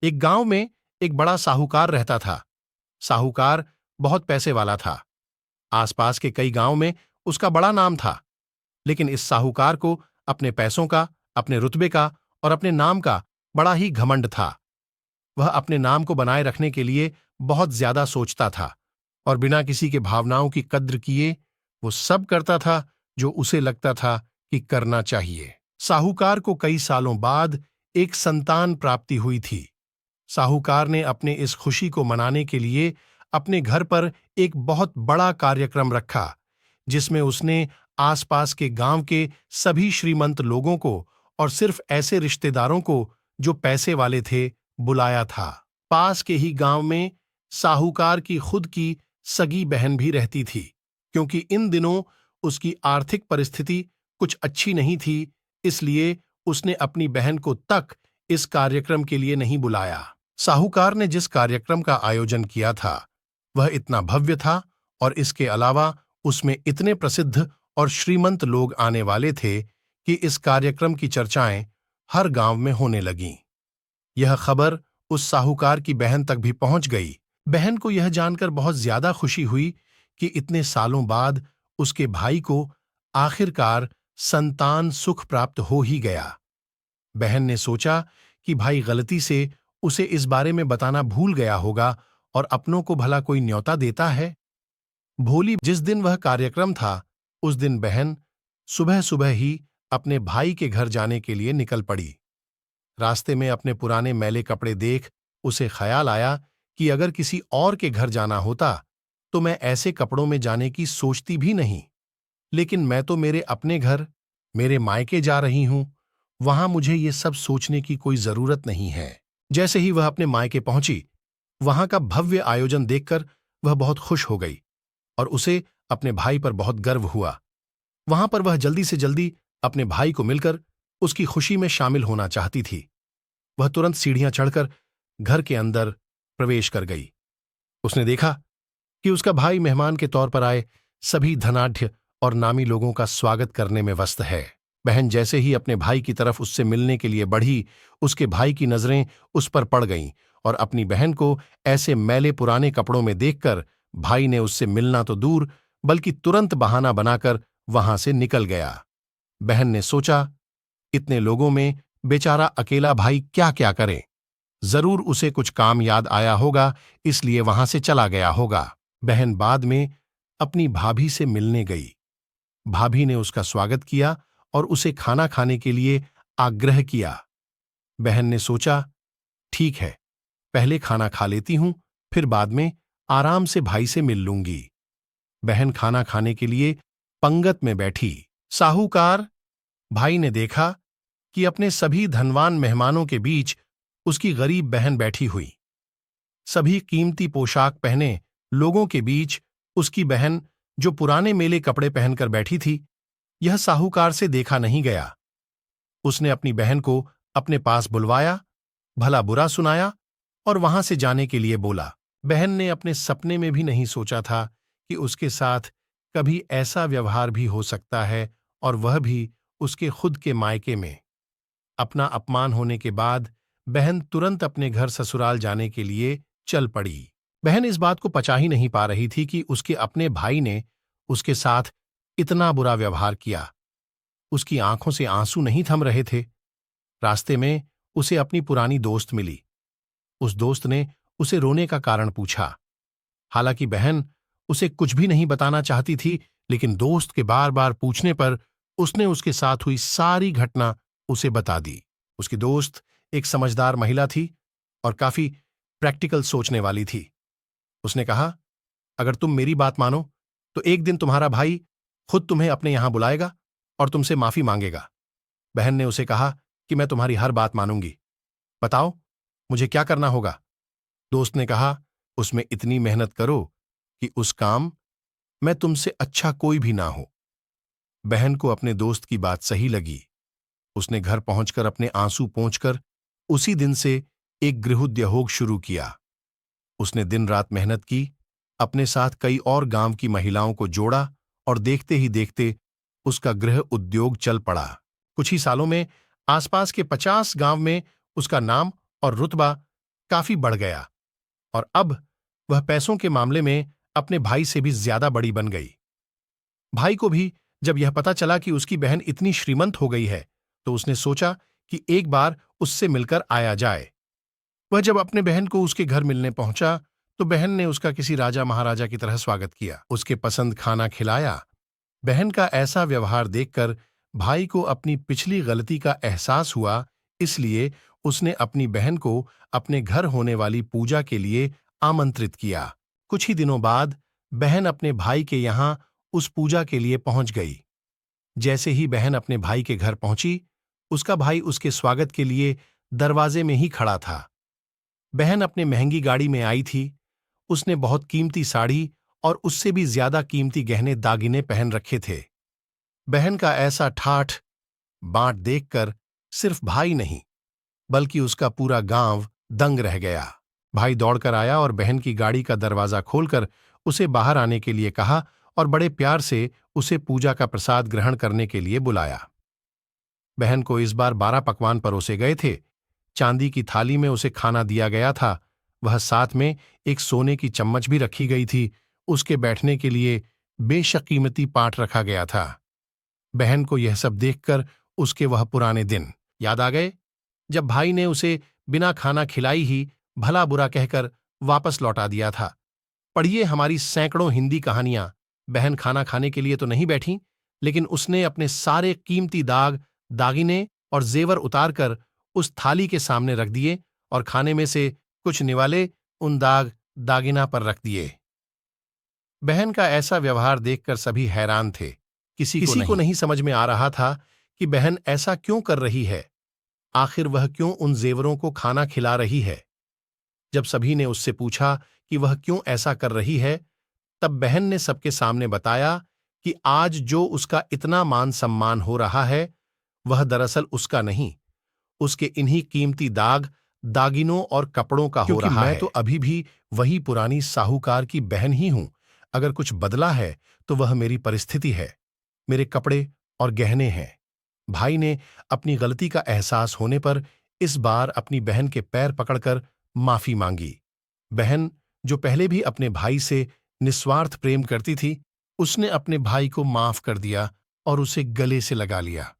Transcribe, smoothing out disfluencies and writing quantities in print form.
एक गांव में एक बड़ा साहूकार रहता था। साहूकार बहुत पैसे वाला था। आसपास के कई गांव में उसका बड़ा नाम था। लेकिन इस साहूकार को अपने पैसों का, अपने रुतबे का और अपने नाम का बड़ा ही घमंड था। वह अपने नाम को बनाए रखने के लिए बहुत ज्यादा सोचता था और बिना किसी के भावनाओं की कद्र किए वो सब करता था जो उसे लगता था कि करना चाहिए। साहूकार को कई सालों बाद एक संतान प्राप्ति हुई थी। साहूकार ने अपने इस खुशी को मनाने के लिए अपने घर पर एक बहुत बड़ा कार्यक्रम रखा, जिसमें उसने आसपास के गांव के सभी श्रीमंत लोगों को और सिर्फ ऐसे रिश्तेदारों को जो पैसे वाले थे बुलाया था। पास के ही गांव में साहूकार की खुद की सगी बहन भी रहती थी। क्योंकि इन दिनों उसकी आर्थिक परिस्थिति कुछ अच्छी नहीं थी, इसलिए उसने अपनी बहन को तक इस कार्यक्रम के लिए नहीं बुलाया। साहूकार ने जिस कार्यक्रम का आयोजन किया था वह इतना भव्य था और इसके अलावा उसमें इतने प्रसिद्ध और श्रीमंत लोग आने वाले थे कि इस कार्यक्रम की चर्चाएं हर गांव में होने लगीं। यह खबर उस साहूकार की बहन तक भी पहुंच गई। बहन को यह जानकर बहुत ज्यादा खुशी हुई कि इतने सालों बाद उसके भाई को आखिरकार संतान सुख प्राप्त हो ही गया। बहन ने सोचा कि भाई गलती से उसे इस बारे में बताना भूल गया होगा और अपनों को भला कोई न्योता देता है। भोली जिस दिन वह कार्यक्रम था, उस दिन बहन सुबह सुबह ही अपने भाई के घर जाने के लिए निकल पड़ी। रास्ते में अपने पुराने मैले कपड़े देख उसे ख्याल आया कि अगर किसी और के घर जाना होता तो मैं ऐसे कपड़ों में जाने की सोचती भी नहीं, लेकिन मैं तो मेरे अपने घर, मेरे मायके जा रही हूं, वहां मुझे ये सब सोचने की कोई जरूरत नहीं है। जैसे ही वह अपने मायके पहुंची, वहां का भव्य आयोजन देखकर वह बहुत खुश हो गई और उसे अपने भाई पर बहुत गर्व हुआ। वहां पर वह जल्दी से जल्दी अपने भाई को मिलकर उसकी खुशी में शामिल होना चाहती थी। वह तुरंत सीढ़ियां चढ़कर घर के अंदर प्रवेश कर गई। उसने देखा कि उसका भाई मेहमान के तौर पर आए सभी धनाढ्य और नामी लोगों का स्वागत करने में व्यस्त है। बहन जैसे ही अपने भाई की तरफ उससे मिलने के लिए बढ़ी, उसके भाई की नजरें उस पर पड़ गईं और अपनी बहन को ऐसे मैले पुराने कपड़ों में देखकर भाई ने उससे मिलना तो दूर बल्कि तुरंत बहाना बनाकर वहां से निकल गया। बहन ने सोचा, इतने लोगों में बेचारा अकेला भाई क्या क्या करे, जरूर उसे कुछ काम याद आया होगा, इसलिए वहां से चला गया होगा। बहन बाद में अपनी भाभी से मिलने गई। भाभी ने उसका स्वागत किया और उसे खाना खाने के लिए आग्रह किया। बहन ने सोचा, ठीक है, पहले खाना खा लेती हूं, फिर बाद में आराम से भाई से मिल लूंगी। बहन खाना खाने के लिए पंगत में बैठी। साहूकार भाई ने देखा कि अपने सभी धनवान मेहमानों के बीच उसकी गरीब बहन बैठी हुई। सभी कीमती पोशाक पहने लोगों के बीच उसकी बहन जो पुराने मेले कपड़े पहनकर बैठी थी, यह साहूकार से देखा नहीं गया। उसने अपनी बहन को अपने पास बुलवाया, भला बुरा सुनाया और वहां से जाने के लिए बोला। बहन ने अपने सपने में भी नहीं सोचा था कि उसके साथ कभी ऐसा व्यवहार भी हो सकता है, और वह भी उसके खुद के मायके में। अपना अपमान होने के बाद बहन तुरंत अपने घर ससुराल जाने के लिए चल पड़ी। बहन इस बात को पचा ही नहीं पा रही थी कि उसके अपने भाई ने उसके साथ इतना बुरा व्यवहार किया। उसकी आंखों से आंसू नहीं थम रहे थे। रास्ते में उसे अपनी पुरानी दोस्त मिली। उस दोस्त ने उसे रोने का कारण पूछा। हालांकि बहन उसे कुछ भी नहीं बताना चाहती थी, लेकिन दोस्त के बार बार पूछने पर उसने उसके साथ हुई सारी घटना उसे बता दी। उसकी दोस्त एक समझदार महिला थी और काफी प्रैक्टिकल सोचने वाली थी। उसने कहा, अगर तुम मेरी बात मानो तो एक दिन तुम्हारा भाई खुद तुम्हें अपने यहां बुलाएगा और तुमसे माफी मांगेगा। बहन ने उसे कहा कि मैं तुम्हारी हर बात मानूंगी, बताओ मुझे क्या करना होगा। दोस्त ने कहा, उसमें इतनी मेहनत करो कि उस काम में तुमसे अच्छा कोई भी ना हो। बहन को अपने दोस्त की बात सही लगी। उसने घर पहुंचकर अपने आंसू पोंछकर उसी दिन से एक गृहोद्योग शुरू किया। उसने दिन रात मेहनत की, अपने साथ कई और गांव की महिलाओं को जोड़ा और देखते ही देखते उसका गृह उद्योग चल पड़ा। कुछ ही सालों में आसपास के 50 गांव में उसका नाम और रुतबा काफी बढ़ गया और अब वह पैसों के मामले में अपने भाई से भी ज्यादा बड़ी बन गई। भाई को भी जब यह पता चला कि उसकी बहन इतनी श्रीमंत हो गई है, तो उसने सोचा कि एक बार उससे मिलकर आया जाए। वह जब अपने बहन को उसके घर मिलने पहुंचा, तो बहन ने उसका किसी राजा महाराजा की तरह स्वागत किया, उसके पसंद खाना खिलाया। बहन का ऐसा व्यवहार देखकर भाई को अपनी पिछली गलती का एहसास हुआ, इसलिए उसने अपनी बहन को अपने घर होने वाली पूजा के लिए आमंत्रित किया। कुछ ही दिनों बाद बहन अपने भाई के यहाँ उस पूजा के लिए पहुंच गई। जैसे ही बहन अपने भाई के घर पहुंची, उसका भाई उसके स्वागत के लिए दरवाजे में ही खड़ा था। बहन अपने महंगी गाड़ी में आई थी। उसने बहुत कीमती साड़ी और उससे भी ज्यादा कीमती गहने दागिने पहन रखे थे। बहन का ऐसा ठाठ बांट देखकर सिर्फ भाई नहीं, बल्कि उसका पूरा गांव दंग रह गया। भाई दौड़कर आया और बहन की गाड़ी का दरवाजा खोलकर उसे बाहर आने के लिए कहा और बड़े प्यार से उसे पूजा का प्रसाद ग्रहण करने के लिए बुलाया। बहन को इस बार 12 पकवान परोसे गए थे। चांदी की थाली में उसे खाना दिया गया था। वह साथ में एक सोने की चम्मच भी रखी गई थी। उसके बैठने के लिए बेशक कीमती पाट रखा गया था। बहन को यह सब देखकर उसके वह पुराने दिन याद आ गए, जब भाई ने उसे बिना खाना खिलाई ही भला बुरा कहकर वापस लौटा दिया था। पढ़िए हमारी सैकड़ों हिंदी कहानियां। बहन खाना खाने के लिए तो नहीं बैठी, लेकिन उसने अपने सारे कीमती दागिने और जेवर उतारकर उस थाली के सामने रख दिए और खाने में से कुछ निवाले उन दागिना पर रख दिए। बहन का ऐसा व्यवहार देखकर सभी हैरान थे। किसी को नहीं समझ में आ रहा था कि बहन ऐसा क्यों कर रही है। आखिर वह क्यों उन जेवरों को खाना खिला रही है। जब सभी ने उससे पूछा कि वह क्यों ऐसा कर रही है, तब बहन ने सबके सामने बताया कि आज जो उसका इतना मान सम्मान हो रहा है, वह दरअसल उसका नहीं, उसके इन्हीं कीमती दागिनों और कपड़ों का हो रहा है। मैं तो अभी भी वही पुरानी साहूकार की बहन ही हूं। अगर कुछ बदला है तो वह मेरी परिस्थिति है, मेरे कपड़े और गहने हैं। भाई ने अपनी गलती का एहसास होने पर इस बार अपनी बहन के पैर पकड़कर माफी मांगी। बहन, जो पहले भी अपने भाई से निस्वार्थ प्रेम करती थी, उसने अपने भाई को माफ कर दिया और उसे गले से लगा लिया।